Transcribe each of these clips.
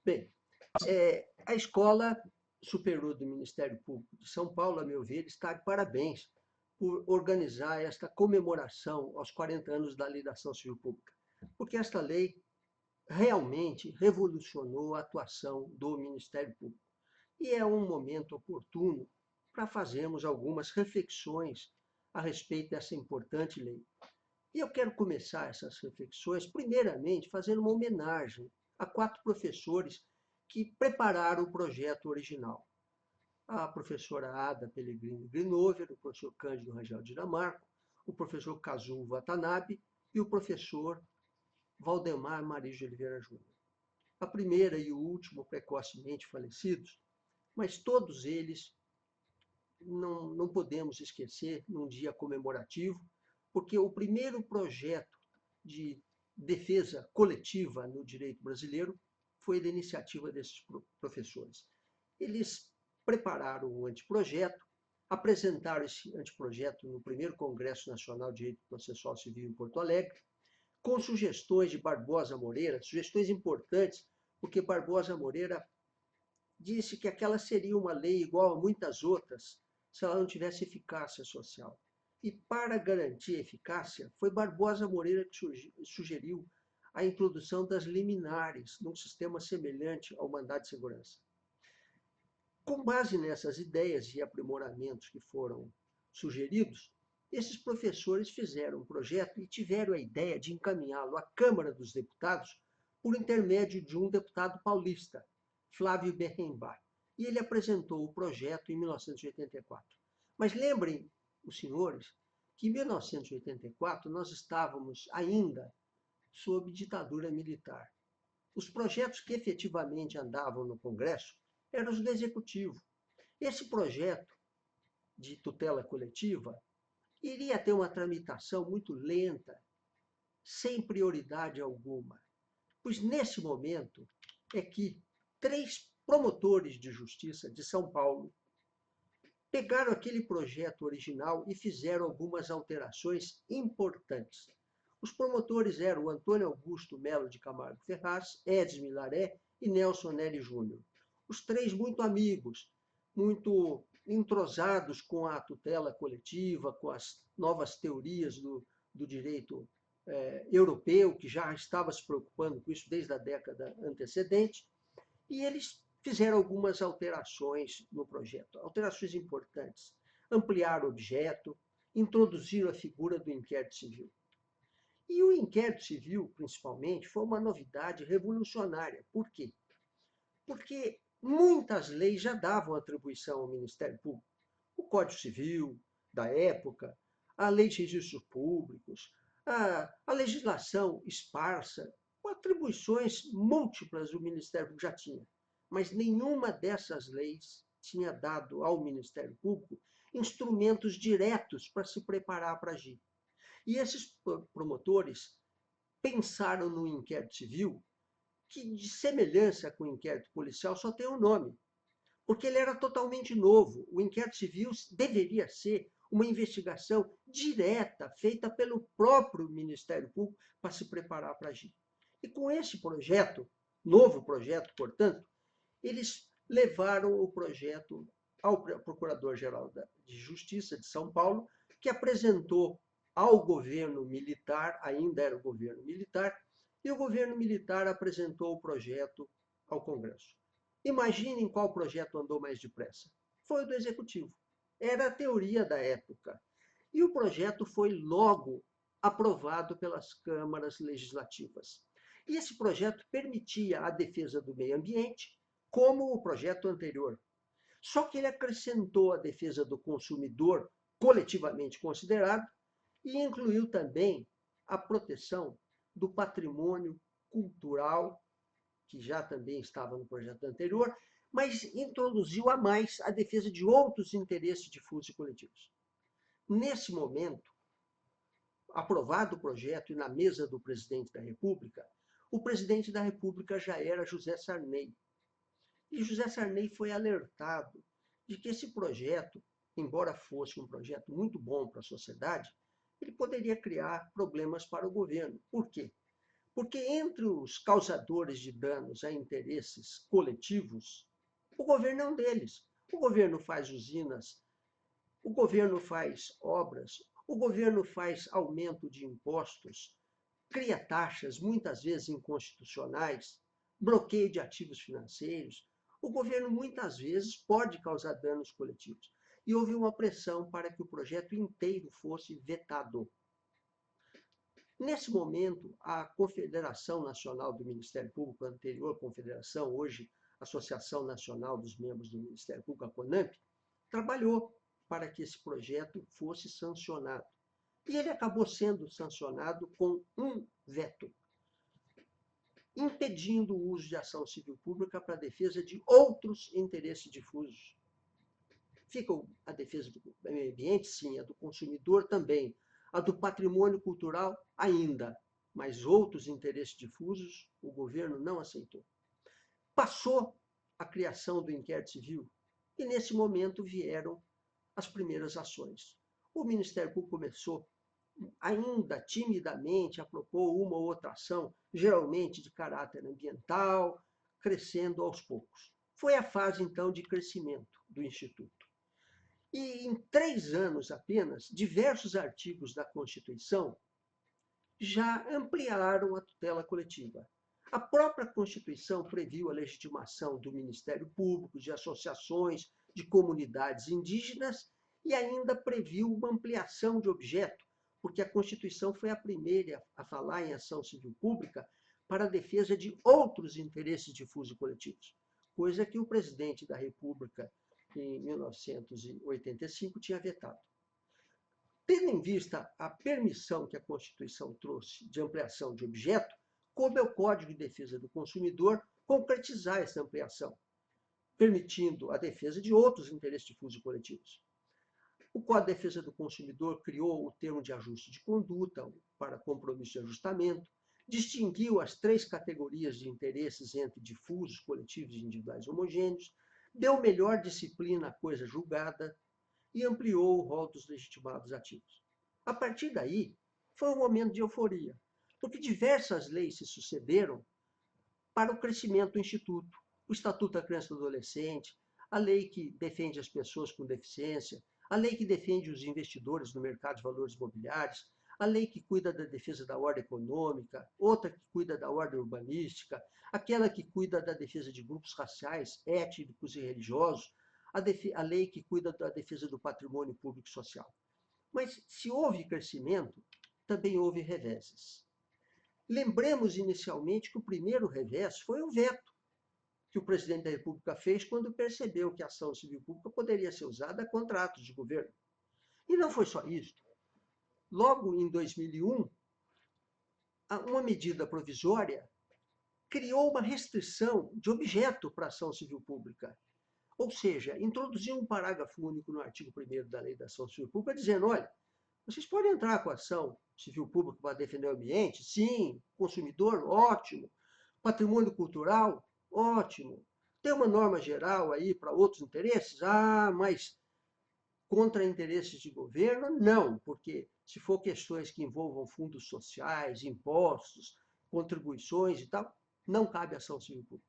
Bem, a Escola Superior do Ministério Público de São Paulo, a meu ver, está de parabéns por organizar esta comemoração aos 40 anos da Lei da Ação Civil Pública, porque esta lei realmente revolucionou a atuação do Ministério Público. E é um momento oportuno para fazermos algumas reflexões a respeito dessa importante lei. E eu quero começar essas reflexões, primeiramente, fazendo uma homenagem a 4 professores que prepararam o projeto original. A professora Ada Pellegrini Grinover, o professor Cândido Rangel Dinamarco, o professor Kazuo Watanabe e o professor Valdemar Maris de Oliveira Júnior. A primeira e o último precocemente falecidos, mas todos eles não podemos esquecer num dia comemorativo, porque o primeiro projeto de defesa coletiva no direito brasileiro foi da iniciativa desses professores. Eles prepararam um anteprojeto, apresentaram esse anteprojeto no primeiro Congresso Nacional de Direito Processual Civil em Porto Alegre, com sugestões de Barbosa Moreira, sugestões importantes, porque Barbosa Moreira disse que aquela seria uma lei igual a muitas outras, se ela não tivesse eficácia social. E para garantir a eficácia, foi Barbosa Moreira que sugeriu a introdução das liminares, num sistema semelhante ao mandado de segurança. Com base nessas ideias e aprimoramentos que foram sugeridos, esses professores fizeram um projeto e tiveram a ideia de encaminhá-lo à Câmara dos Deputados por intermédio de um deputado paulista, Flávio Berrenbach. E ele apresentou o projeto em 1984. Mas lembrem, os senhores, que em 1984 nós estávamos ainda sob ditadura militar. Os projetos que efetivamente andavam no Congresso eram os do Executivo. Esse projeto de tutela coletiva iria ter uma tramitação muito lenta, sem prioridade alguma, pois nesse momento é que 3 promotores de justiça de São Paulo pegaram aquele projeto original e fizeram algumas alterações importantes. Os promotores eram o Antônio Augusto Melo de Camargo Ferraz, Edson Milaré e Nelson Nery Júnior. Os 3 muito amigos, muito entrosados com a tutela coletiva, com as novas teorias do direito europeu, que já estava se preocupando com isso desde a década antecedente, e eles fizeram algumas alterações no projeto, alterações importantes. Ampliaram o objeto, introduziram a figura do inquérito civil. E o inquérito civil, principalmente, foi uma novidade revolucionária. Por quê? Porque muitas leis já davam atribuição ao Ministério Público. O Código Civil da época, a Lei de Registros Públicos, a legislação esparsa, com atribuições múltiplas o Ministério Público já tinha. Mas nenhuma dessas leis tinha dado ao Ministério Público instrumentos diretos para se preparar para agir. E esses promotores pensaram no inquérito civil, que de semelhança com o inquérito policial só tem um nome, porque ele era totalmente novo. O inquérito civil deveria ser uma investigação direta, feita pelo próprio Ministério Público para se preparar para agir. E com esse projeto, novo projeto, portanto, eles levaram o projeto ao Procurador-Geral de Justiça de São Paulo, que apresentou ao governo militar, ainda era o governo militar, e o governo militar apresentou o projeto ao Congresso. Imaginem qual projeto andou mais depressa. Foi o do Executivo. Era a teoria da época. E o projeto foi logo aprovado pelas câmaras legislativas. E esse projeto permitia a defesa do meio ambiente, como o projeto anterior. Só que ele acrescentou a defesa do consumidor, coletivamente considerado, e incluiu também a proteção do patrimônio cultural, que já também estava no projeto anterior, mas introduziu a mais a defesa de outros interesses difusos e coletivos. Nesse momento, aprovado o projeto e na mesa do presidente da República, o presidente da República já era José Sarney. E José Sarney foi alertado de que esse projeto, embora fosse um projeto muito bom para a sociedade, ele poderia criar problemas para o governo. Por quê? Porque entre os causadores de danos a interesses coletivos, o governo é um deles. O governo faz usinas, o governo faz obras, o governo faz aumento de impostos, cria taxas, muitas vezes inconstitucionais, bloqueio de ativos financeiros. O governo, muitas vezes, pode causar danos coletivos. E houve uma pressão para que o projeto inteiro fosse vetado. Nesse momento, a Confederação Nacional do Ministério Público, a anterior confederação, hoje Associação Nacional dos Membros do Ministério Público, a CONAMP, trabalhou para que esse projeto fosse sancionado. E ele acabou sendo sancionado com um veto, impedindo o uso de ação civil pública para a defesa de outros interesses difusos. Fica a defesa do meio ambiente, sim, a do consumidor também, a do patrimônio cultural ainda, mas outros interesses difusos o governo não aceitou. Passou a criação do inquérito civil e, nesse momento, vieram as primeiras ações. O Ministério Público começou, ainda timidamente, a propor uma ou outra ação, geralmente de caráter ambiental, crescendo aos poucos. Foi a fase, então, de crescimento do Instituto. E em 3 anos apenas, diversos artigos da Constituição já ampliaram a tutela coletiva. A própria Constituição previu a legitimação do Ministério Público, de associações, de comunidades indígenas e ainda previu uma ampliação de objeto, porque a Constituição foi a primeira a falar em ação civil pública para a defesa de outros interesses difusos e coletivos, coisa que o presidente da República, em 1985, tinha vetado. Tendo em vista a permissão que a Constituição trouxe de ampliação de objeto, coube ao Código de Defesa do Consumidor concretizar essa ampliação, permitindo a defesa de outros interesses difusos e coletivos. O Código de Defesa do Consumidor criou o termo de ajuste de conduta para compromisso de ajustamento, distinguiu as 3 categorias de interesses entre difusos, coletivos e individuais homogêneos, deu melhor disciplina à coisa julgada e ampliou o rol dos legitimados ativos. A partir daí, foi um momento de euforia, porque diversas leis se sucederam para o crescimento do Instituto. O Estatuto da Criança e do Adolescente, a lei que defende as pessoas com deficiência, a lei que defende os investidores no mercado de valores imobiliários, a lei que cuida da defesa da ordem econômica, outra que cuida da ordem urbanística, aquela que cuida da defesa de grupos raciais, étnicos e religiosos, a lei que cuida da defesa do patrimônio público e social. Mas se houve crescimento, também houve reveses. Lembremos inicialmente que o primeiro revés foi o veto que o presidente da República fez quando percebeu que a ação civil pública poderia ser usada a contratos de governo. E não foi só isso. Logo em 2001, uma medida provisória criou uma restrição de objeto para a ação civil pública. Ou seja, introduziu um parágrafo único no artigo 1º da Lei da Ação Civil Pública, dizendo, olha, vocês podem entrar com a ação civil pública para defender o ambiente? Sim. Consumidor? Ótimo. Patrimônio cultural? Ótimo. Tem uma norma geral aí para outros interesses? Ah, mas contra interesses de governo? Não, porque se for questões que envolvam fundos sociais, impostos, contribuições e tal, não cabe ação civil pública.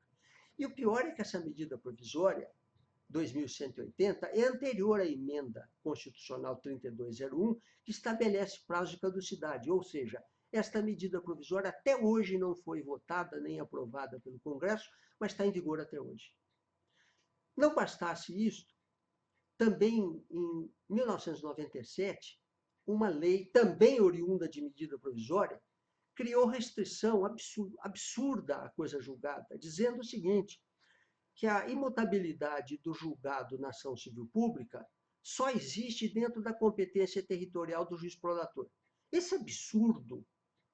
E o pior é que essa medida provisória 2180 é anterior à emenda constitucional 3201, que estabelece prazo de caducidade, ou seja, esta medida provisória até hoje não foi votada nem aprovada pelo Congresso, mas está em vigor até hoje. Não bastasse isto, também em 1997, uma lei também oriunda de medida provisória criou restrição absurda à coisa julgada, dizendo o seguinte, que a imutabilidade do julgado na ação civil pública só existe dentro da competência territorial do juiz prolator. Esse absurdo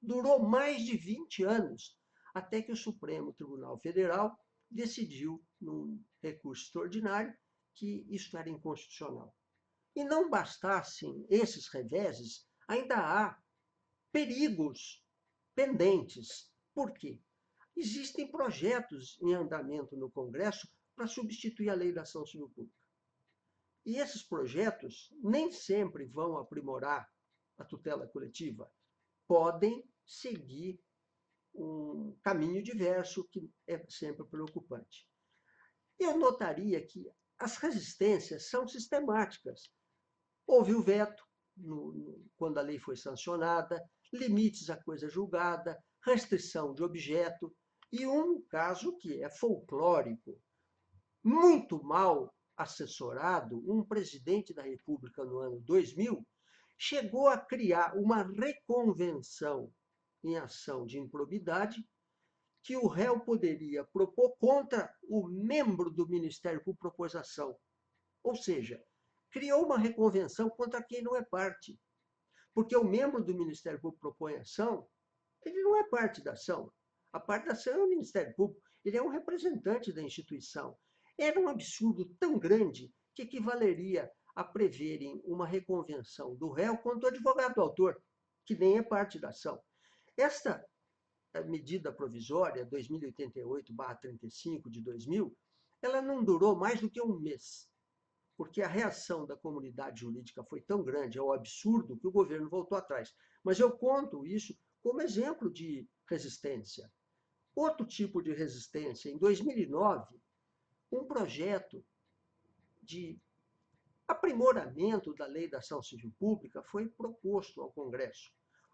durou mais de 20 anos, até que o Supremo Tribunal Federal decidiu, num recurso extraordinário, que isso era inconstitucional. E não bastassem esses reveses, ainda há perigos pendentes. Por quê? Existem projetos em andamento no Congresso para substituir a lei da ação civil pública. E esses projetos nem sempre vão aprimorar a tutela coletiva, podem seguir um caminho diverso que é sempre preocupante. Eu notaria que as resistências são sistemáticas. Houve o veto, quando a lei foi sancionada, limites à coisa julgada, restrição de objeto, e um caso que é folclórico, muito mal assessorado, um presidente da República no ano 2000 chegou a criar uma reconvenção em ação de improbidade que o réu poderia propor contra o membro do Ministério por proposição. Ou seja, criou uma reconvenção contra quem não é parte. Porque o membro do Ministério Público propõe ação, ele não é parte da ação. A parte da ação é o Ministério Público, ele é um representante da instituição. Era um absurdo tão grande que equivaleria a preverem uma reconvenção do réu contra o advogado do autor, que nem é parte da ação. Esta medida provisória 2088/35 de 2000, ela não durou mais do que um mês, porque a reação da comunidade jurídica foi tão grande ao absurdo que o governo voltou atrás. Mas eu conto isso como exemplo de resistência. Outro tipo de resistência, em 2009, um projeto de aprimoramento da lei da ação civil pública foi proposto ao Congresso.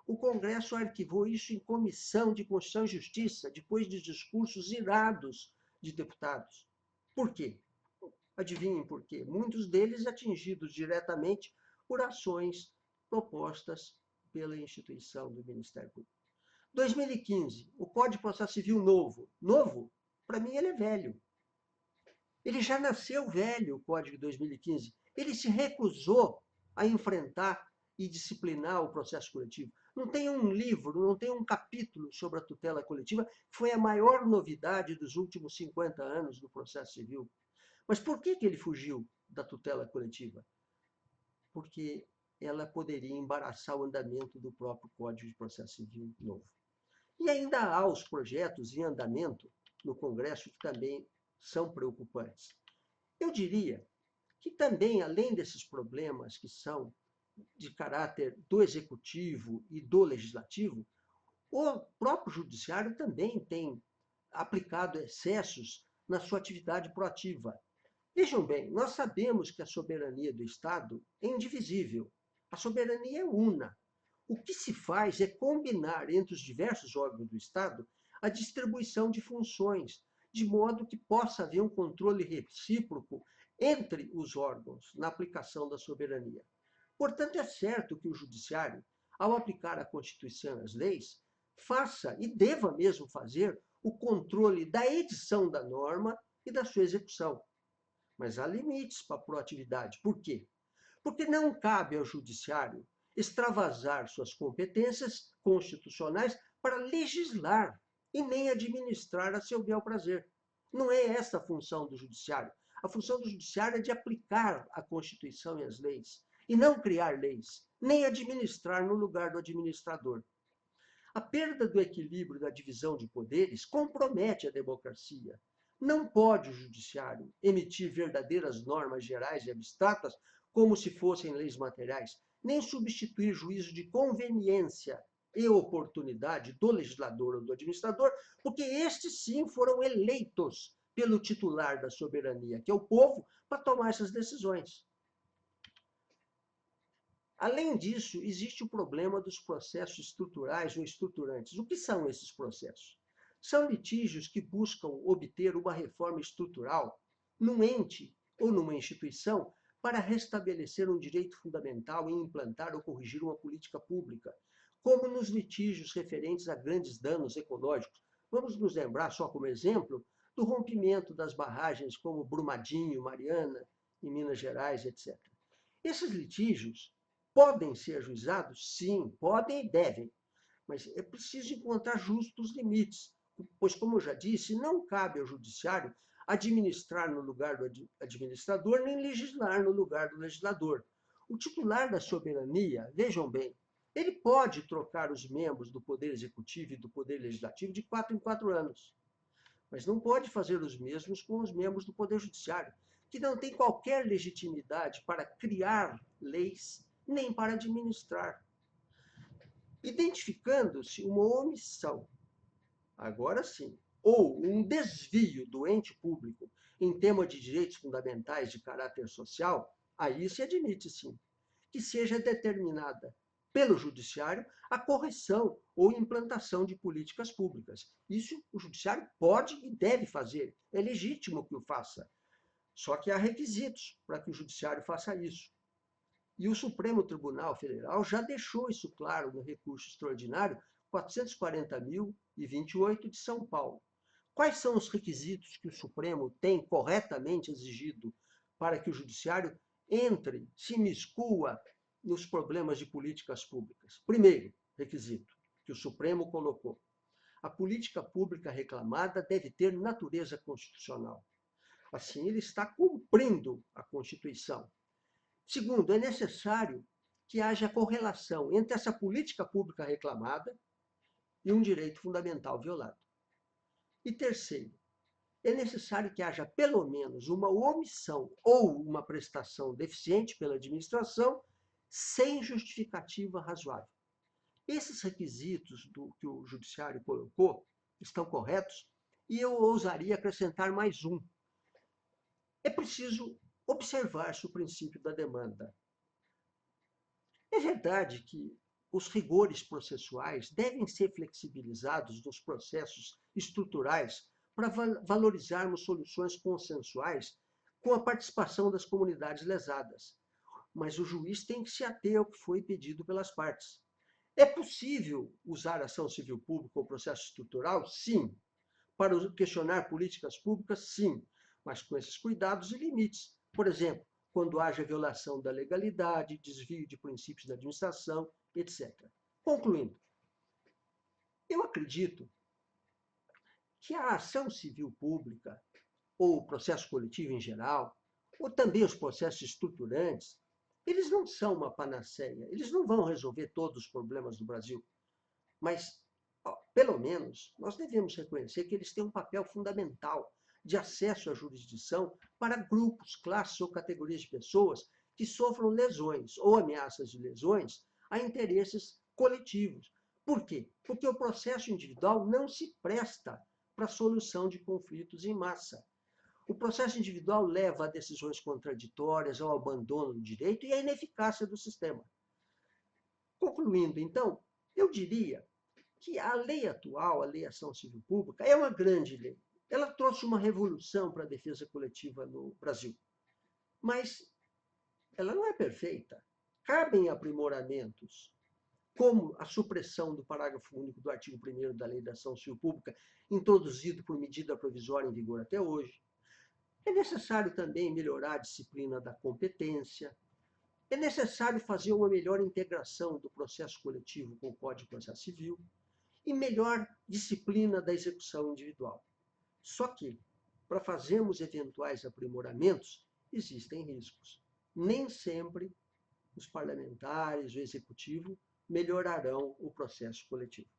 O Congresso arquivou isso em comissão de Constituição e Justiça, depois de discursos irados de deputados. Por quê? Adivinhem por quê? Muitos deles atingidos diretamente por ações propostas pela instituição do Ministério Público. 2015, o Código de Processo Civil novo. Novo? Para mim, ele é velho. Ele já nasceu velho, o Código de 2015. Ele se recusou a enfrentar e disciplinar o processo coletivo. Não tem um livro, não tem um capítulo sobre a tutela coletiva, que foi a maior novidade dos últimos 50 anos do processo civil. Mas por que ele fugiu da tutela coletiva? Porque ela poderia embaraçar o andamento do próprio Código de Processo Civil novo. E ainda há os projetos em andamento no Congresso que também são preocupantes. Eu diria que também, além desses problemas que são de caráter do executivo e do legislativo, o próprio judiciário também tem aplicado excessos na sua atividade proativa. Vejam bem, nós sabemos que a soberania do Estado é indivisível. A soberania é una. O que se faz é combinar entre os diversos órgãos do Estado a distribuição de funções, de modo que possa haver um controle recíproco entre os órgãos na aplicação da soberania. Portanto, é certo que o Judiciário, ao aplicar a Constituição e as leis, faça e deva mesmo fazer o controle da edição da norma e da sua execução. Mas há limites para a proatividade. Por quê? Porque não cabe ao Judiciário extravasar suas competências constitucionais para legislar e nem administrar a seu bel prazer. Não é essa a função do Judiciário. A função do Judiciário é de aplicar a Constituição e as leis, e não criar leis, nem administrar no lugar do administrador. A perda do equilíbrio da divisão de poderes compromete a democracia. Não pode o Judiciário emitir verdadeiras normas gerais e abstratas como se fossem leis materiais, nem substituir juízo de conveniência e oportunidade do legislador ou do administrador, porque estes sim foram eleitos pelo titular da soberania, que é o povo, para tomar essas decisões. Além disso, existe o problema dos processos estruturais ou estruturantes. O que são esses processos? São litígios que buscam obter uma reforma estrutural num ente ou numa instituição para restabelecer um direito fundamental e implantar ou corrigir uma política pública, como nos litígios referentes a grandes danos ecológicos. Vamos nos lembrar, só como exemplo, do rompimento das barragens como Brumadinho, Mariana, em Minas Gerais, etc. Esses litígios podem ser ajuizados? Sim, podem e devem. Mas é preciso encontrar justos limites, pois, como eu já disse, não cabe ao judiciário administrar no lugar do administrador, nem legislar no lugar do legislador. O titular da soberania, vejam bem, ele pode trocar os membros do Poder Executivo e do Poder Legislativo de 4 em 4 anos, mas não pode fazer os mesmos com os membros do Poder Judiciário, que não tem qualquer legitimidade para criar leis nem para administrar. Identificando-se uma omissão agora sim, ou um desvio do ente público em tema de direitos fundamentais de caráter social, aí se admite sim que seja determinada pelo judiciário a correção ou implantação de políticas públicas. Isso o judiciário pode e deve fazer, é legítimo que o faça. Só que há requisitos para que o judiciário faça isso. E o Supremo Tribunal Federal já deixou isso claro no recurso extraordinário 440.028 de São Paulo. Quais são os requisitos que o Supremo tem corretamente exigido para que o Judiciário entre, se imiscua nos problemas de políticas públicas? Primeiro requisito que o Supremo colocou: a política pública reclamada deve ter natureza constitucional. Assim, ele está cumprindo a Constituição. Segundo, é necessário que haja correlação entre essa política pública reclamada e um direito fundamental violado. E terceiro, é necessário que haja pelo menos uma omissão ou uma prestação deficiente pela administração sem justificativa razoável. Esses requisitos que o judiciário colocou estão corretos e eu ousaria acrescentar mais um. É preciso observar-se o princípio da demanda. É verdade que os rigores processuais devem ser flexibilizados nos processos estruturais para valorizarmos soluções consensuais com a participação das comunidades lesadas. Mas o juiz tem que se ater ao que foi pedido pelas partes. É possível usar ação civil pública ou processo estrutural? Sim. Para questionar políticas públicas? Sim. Mas com esses cuidados e limites. Por exemplo, quando haja violação da legalidade, desvio de princípios da administração, etc. Concluindo, eu acredito que a ação civil pública, ou o processo coletivo em geral, ou também os processos estruturantes, eles não são uma panaceia, eles não vão resolver todos os problemas do Brasil. Mas, pelo menos, nós devemos reconhecer que eles têm um papel fundamental de acesso à jurisdição para grupos, classes ou categorias de pessoas que sofram lesões ou ameaças de lesões a interesses coletivos. Por quê? Porque o processo individual não se presta para a solução de conflitos em massa. O processo individual leva a decisões contraditórias, ao abandono do direito e à ineficácia do sistema. Concluindo, então, eu diria que a lei atual, a Lei Ação Civil Pública, é uma grande lei. Ela trouxe uma revolução para a defesa coletiva no Brasil. Mas ela não é perfeita. Cabem aprimoramentos, como a supressão do parágrafo único do artigo 1º da Lei da Ação Civil Pública, introduzido por medida provisória em vigor até hoje. É necessário também melhorar a disciplina da competência. É necessário fazer uma melhor integração do processo coletivo com o Código de Processo Civil e melhor disciplina da execução individual. Só que, para fazermos eventuais aprimoramentos, existem riscos. Nem sempre os parlamentares, o executivo, melhorarão o processo coletivo.